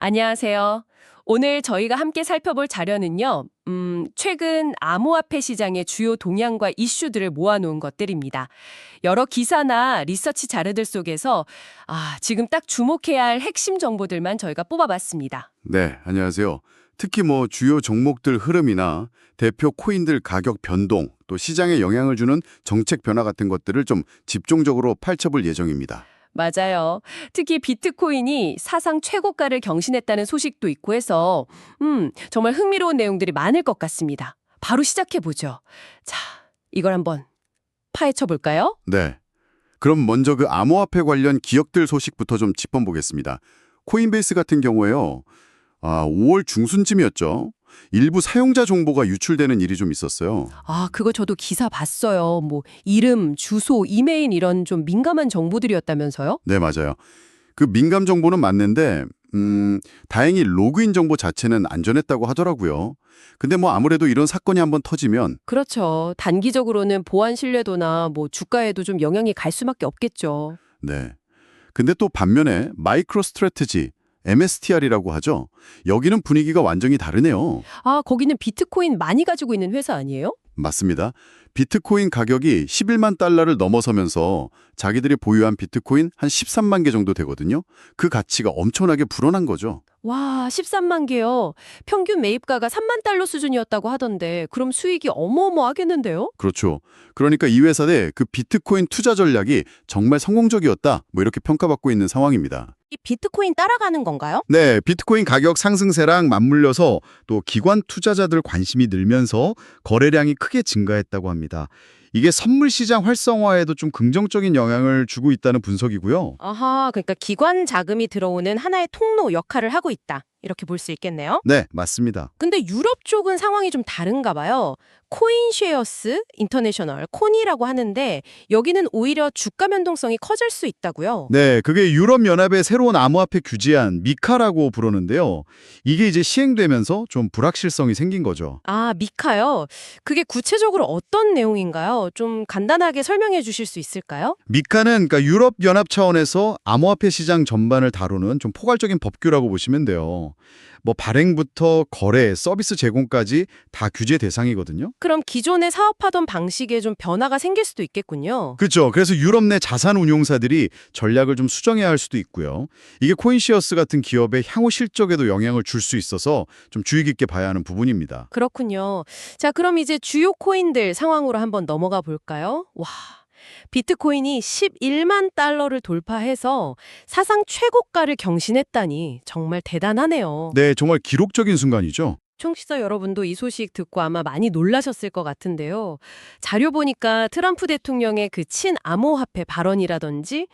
안녕하세요. 오늘 저희가 함께 살펴볼 자료는요, 최근 암호화폐 시장의 주요 동향과 이슈들을 모아놓은 것들입니다. 여러 기사나 리서치 자료들 속에서 지금 딱 주목해야 할 핵심 정보들만 저희가 뽑아봤습니다. 네, 안녕하세요. 특히 주요 종목들 흐름이나 대표 코인들 가격 변동, 또 시장에 영향을 주는 정책 변화 같은 것들을 좀 집중적으로 파헤쳐볼 예정입니다. 맞아요. 특히 비트코인이 사상 최고가를 경신했다는 소식도 있고 해서 정말 흥미로운 내용들이 많을 것 같습니다. 바로 시작해보죠. 자, 이걸 한번 파헤쳐 볼까요? 네. 그럼 먼저 그 암호화폐 관련 기업들 소식부터 좀 짚어보겠습니다. 코인베이스 같은 경우에요. 5월 중순쯤이었죠. 일부 사용자 정보가 유출되는 일이 좀 있었어요. 그거 저도 기사 봤어요. 뭐 이름, 주소, 이메일 이런 좀 민감한 정보들이었다면서요? 네, 맞아요. 그 민감 정보는 맞는데 다행히 로그인 정보 자체는 안전했다고 하더라고요. 근데 아무래도 이런 사건이 한번 터지면 그렇죠. 단기적으로는 보안 신뢰도나 뭐 주가에도 좀 영향이 갈 수밖에 없겠죠. 네. 근데 또 반면에 마이크로 스트래티지 MSTR이라고 하죠. 여기는 분위기가 완전히 다르네요. 거기는 비트코인 많이 가지고 있는 회사 아니에요? 맞습니다. 비트코인 가격이 11만 달러를 넘어서면서 자기들이 보유한 비트코인 한 13만 개 정도 되거든요. 그 가치가 엄청나게 불어난 거죠. 와, 13만 개요. 평균 매입가가 3만 달러 수준이었다고 하던데 그럼 수익이 어마어마하겠는데요? 그렇죠. 그러니까 이 회사의 그 비트코인 투자 전략이 정말 성공적이었다. 이렇게 평가받고 있는 상황입니다. 이 비트코인 따라가는 건가요? 네, 비트코인 가격 상승세랑 맞물려서 또 기관 투자자들 관심이 늘면서 거래량이 크게 증가했다고 합니다. 이게 선물 시장 활성화에도 좀 긍정적인 영향을 주고 있다는 분석이고요. 아하, 그러니까 기관 자금이 들어오는 하나의 통로 역할을 하고 있다. 이렇게 볼 수 있겠네요. 네, 맞습니다. 근데 유럽 쪽은 상황이 좀 다른가 봐요. 코인쉐어스 인터내셔널, 코니라고 하는데 여기는 오히려 주가 변동성이 커질 수 있다고요. 네, 그게 유럽연합의 새로운 암호화폐 규제안 미카라고 부르는데요. 이게 이제 시행되면서 좀 불확실성이 생긴 거죠. 미카요? 그게 구체적으로 어떤 내용인가요? 좀 간단하게 설명해 주실 수 있을까요? 미카는 그러니까 유럽연합 차원에서 암호화폐 시장 전반을 다루는 좀 포괄적인 법규라고 보시면 돼요. 발행부터 거래, 서비스 제공까지 다 규제 대상이거든요. 그럼 기존에 사업하던 방식에 좀 변화가 생길 수도 있겠군요. 그렇죠. 그래서 유럽 내 자산 운용사들이 전략을 좀 수정해야 할 수도 있고요. 이게 코인시어스 같은 기업의 향후 실적에도 영향을 줄 수 있어서 좀 주의 깊게 봐야 하는 부분입니다. 그렇군요. 자, 그럼 이제 주요 코인들 상황으로 한번 넘어가 볼까요? 와, 비트코인이 11만 달러를 돌파해서 사상 최고가를 경신했다니 정말 대단하네요. 네, 정말 기록적인 순간이죠. 청취자 여러분도 이 소식 듣고 아마 많이 놀라셨을 것 같은데요. 자료 보니까 트럼프 대통령의 그 친암호화폐 발언이라든지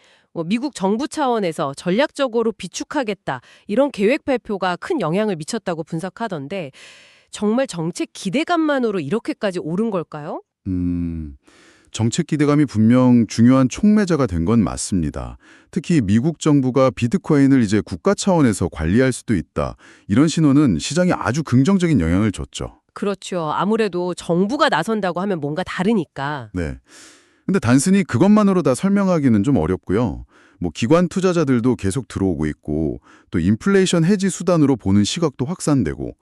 미국 정부 차원에서 전략적으로 비축하겠다 이런 계획 발표가 큰 영향을 미쳤다고 분석하던데 정말 정책 기대감만으로 이렇게까지 오른 걸까요? 정책 기대감이 분명 중요한 촉매자가 된 건 맞습니다. 특히 미국 정부가 비트코인을 이제 국가 차원에서 관리할 수도 있다. 이런 신호는 시장에 아주 긍정적인 영향을 줬죠. 그렇죠. 아무래도 정부가 나선다고 하면 뭔가 다르니까. 네. 근데 단순히 그것만으로 다 설명하기는 좀 어렵고요. 기관 투자자들도 계속 들어오고 있고 또 인플레이션 해지 수단으로 보는 시각도 확산되고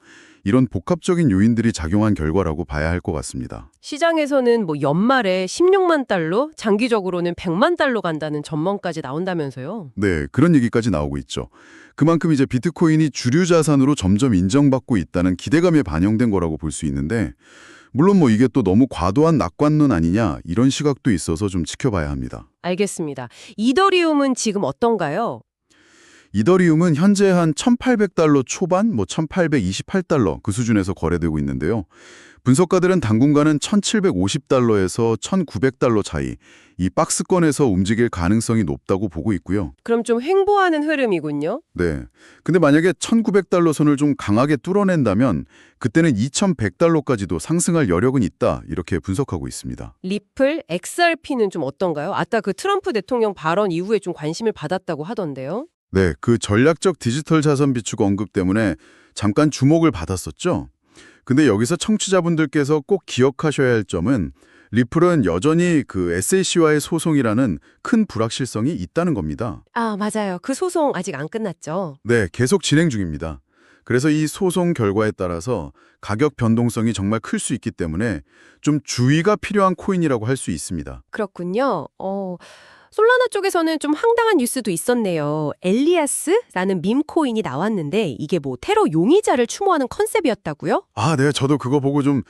이런 복합적인 요인들이 작용한 결과라고 봐야 할 것 같습니다. 시장에서는 연말에 16만 달러, 장기적으로는 100만 달러 간다는 전망까지 나온다면서요. 네, 그런 얘기까지 나오고 있죠. 그만큼 이제 비트코인이 주류 자산으로 점점 인정받고 있다는 기대감에 반영된 거라고 볼 수 있는데 물론 이게 또 너무 과도한 낙관론 아니냐 이런 시각도 있어서 좀 지켜봐야 합니다. 알겠습니다. 이더리움은 지금 어떤가요? 이더리움은 현재 한 1,800달러 초반, 1,828달러 그 수준에서 거래되고 있는데요. 분석가들은 당분간은 1,750달러에서 1,900달러 차이, 이 박스권에서 움직일 가능성이 높다고 보고 있고요. 그럼 좀 횡보하는 흐름이군요. 네. 근데 만약에 1,900달러 선을 좀 강하게 뚫어낸다면 그때는 2,100달러까지도 상승할 여력은 있다, 이렇게 분석하고 있습니다. 리플, XRP는 좀 어떤가요? 아까 그 트럼프 대통령 발언 이후에 좀 관심을 받았다고 하던데요. 네, 그 전략적 디지털 자산 비축 언급 때문에 잠깐 주목을 받았었죠. 근데 여기서 청취자분들께서 꼭 기억하셔야 할 점은 리플은 여전히 그 SEC와의 소송이라는 큰 불확실성이 있다는 겁니다. 아, 맞아요. 그 소송 아직 안 끝났죠. 네, 계속 진행 중입니다. 그래서 이 소송 결과에 따라서 가격 변동성이 정말 클 수 있기 때문에 좀 주의가 필요한 코인이라고 할 수 있습니다. 그렇군요. 솔라나 쪽에서는 좀 황당한 뉴스도 있었네요. 엘리아스라는 밈 코인이 나왔는데 이게 뭐 테러 용의자를 추모하는 컨셉이었다고요? 아, 네, 저도 그거 보고 좀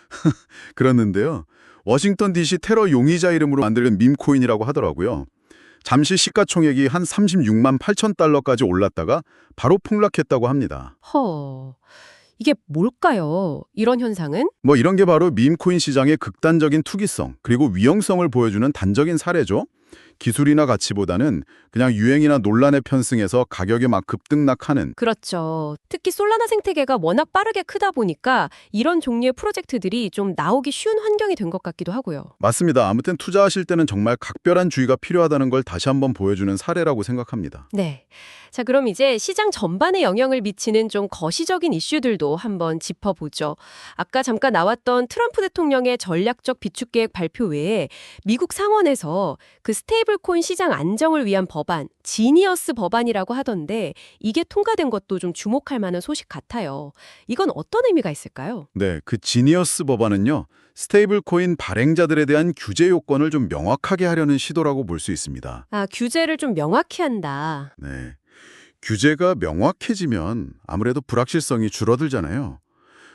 그랬는데요. 워싱턴 DC 테러 용의자 이름으로 만든 밈코인이라고 하더라고요. 잠시 시가총액이 한 36만 8천 달러까지 올랐다가 바로 폭락했다고 합니다. 이게 뭘까요? 이런 현상은? 뭐 이런 게 바로 밈코인 시장의 극단적인 투기성 그리고 위험성을 보여주는 단적인 사례죠. 기술이나 가치보다는 그냥 유행이나 논란에 편승해서 가격이 막 급등락하는. 그렇죠. 특히 솔라나 생태계가 워낙 빠르게 크다 보니까 이런 종류의 프로젝트들이 좀 나오기 쉬운 환경이 된 것 같기도 하고요. 맞습니다. 아무튼 투자하실 때는 정말 각별한 주의가 필요하다는 걸 다시 한번 보여주는 사례라고 생각합니다. 네. 자, 그럼 이제 시장 전반에 영향을 미치는 좀 거시적인 이슈들도 한번 짚어보죠. 아까 잠깐 나왔던 트럼프 대통령의 전략적 비축 계획 발표 외에 미국 상원에서 그 스테이블 코인 시장 안정을 위한 법안, 지니어스 법안이라고 하던데 이게 통과된 것도 좀 주목할 만한 소식 같아요. 이건 어떤 의미가 있을까요? 네, 그 지니어스 법안은요. 스테이블 코인 발행자들에 대한 규제 요건을 좀 명확하게 하려는 시도라고 볼 수 있습니다. 아, 규제를 좀 명확히 한다. 네. 규제가 명확해지면 아무래도 불확실성이 줄어들잖아요.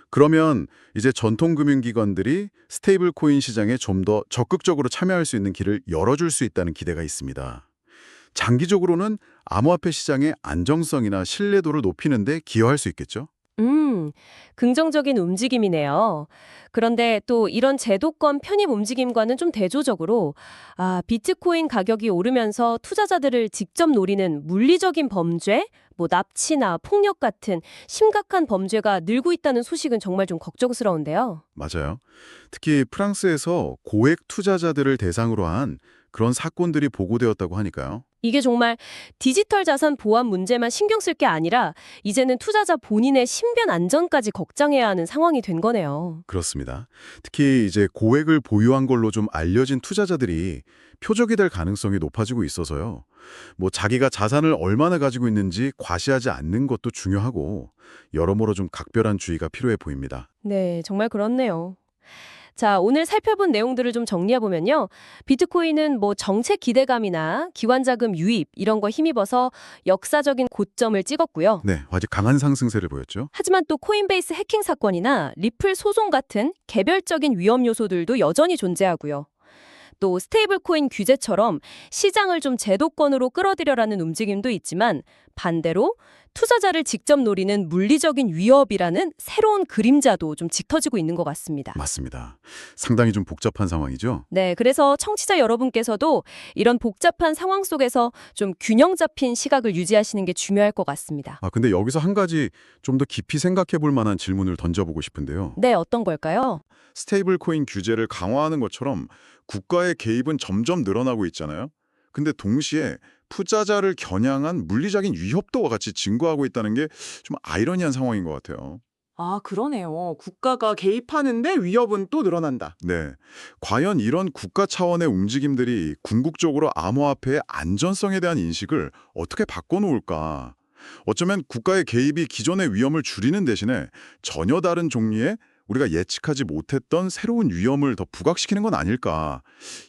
그러면 이제 전통금융기관들이 스테이블 코인 시장에 좀 더 적극적으로 참여할 수 있는 길을 열어줄 수 있다는 기대가 있습니다. 장기적으로는 암호화폐 시장의 안정성이나 신뢰도를 높이는 데 기여할 수 있겠죠? 긍정적인 움직임이네요. 그런데 또 이런 제도권 편입 움직임과는 좀 대조적으로 비트코인 가격이 오르면서 투자자들을 직접 노리는 물리적인 범죄, 뭐 납치나 폭력 같은 심각한 범죄가 늘고 있다는 소식은 정말 좀 걱정스러운데요. 맞아요. 특히 프랑스에서 고액 투자자들을 대상으로 한 그런 사건들이 보고되었다고 하니까요. 이게 정말 디지털 자산 보안 문제만 신경 쓸 게 아니라 이제는 투자자 본인의 신변 안전까지 걱정해야 하는 상황이 된 거네요. 그렇습니다. 특히 이제 고액을 보유한 걸로 좀 알려진 투자자들이 표적이 될 가능성이 높아지고 있어서요. 뭐 자기가 자산을 얼마나 가지고 있는지 과시하지 않는 것도 중요하고 여러모로 좀 각별한 주의가 필요해 보입니다. 네, 정말 그렇네요. 자, 오늘 살펴본 내용들을 좀 정리해보면요. 비트코인은 뭐 정책 기대감이나 기관자금 유입 이런 거 힘입어서 역사적인 고점을 찍었고요. 네, 아주 강한 상승세를 보였죠. 하지만 또 코인베이스 해킹 사건이나 리플 소송 같은 개별적인 위험 요소들도 여전히 존재하고요. 또 스테이블 코인 규제처럼 시장을 좀 제도권으로 끌어들여라는 움직임도 있지만 반대로 투자자를 직접 노리는 물리적인 위협이라는 새로운 그림자도 좀 짙어지고 있는 것 같습니다. 맞습니다. 상당히 좀 복잡한 상황이죠. 네, 그래서 청취자 여러분께서도 이런 복잡한 상황 속에서 좀 균형 잡힌 시각을 유지하시는 게 중요할 것 같습니다. 근데 여기서 한 가지 좀 더 깊이 생각해 볼 만한 질문을 던져보고 싶은데요. 네, 어떤 걸까요? 스테이블 코인 규제를 강화하는 것처럼 국가의 개입은 점점 늘어나고 있잖아요. 근데 동시에 투자자를 겨냥한 물리적인 위협도와 같이 증가하고 있다는 게 좀 아이러니한 상황인 것 같아요. 아, 그러네요. 국가가 개입하는데 위협은 또 늘어난다. 네. 과연 이런 국가 차원의 움직임들이 궁극적으로 암호화폐의 안전성에 대한 인식을 어떻게 바꿔놓을까? 어쩌면 국가의 개입이 기존의 위험을 줄이는 대신에 전혀 다른 종류의 우리가 예측하지 못했던 새로운 위험을 더 부각시키는 건 아닐까.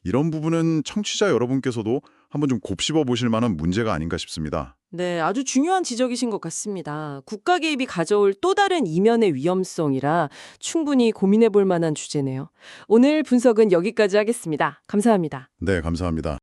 이런 부분은 청취자 여러분께서도 한번 좀 곱씹어 보실 만한 문제가 아닌가 싶습니다. 네, 아주 중요한 지적이신 것 같습니다. 국가 개입이 가져올 또 다른 이면의 위험성이라 충분히 고민해 볼 만한 주제네요. 오늘 분석은 여기까지 하겠습니다. 감사합니다. 네, 감사합니다.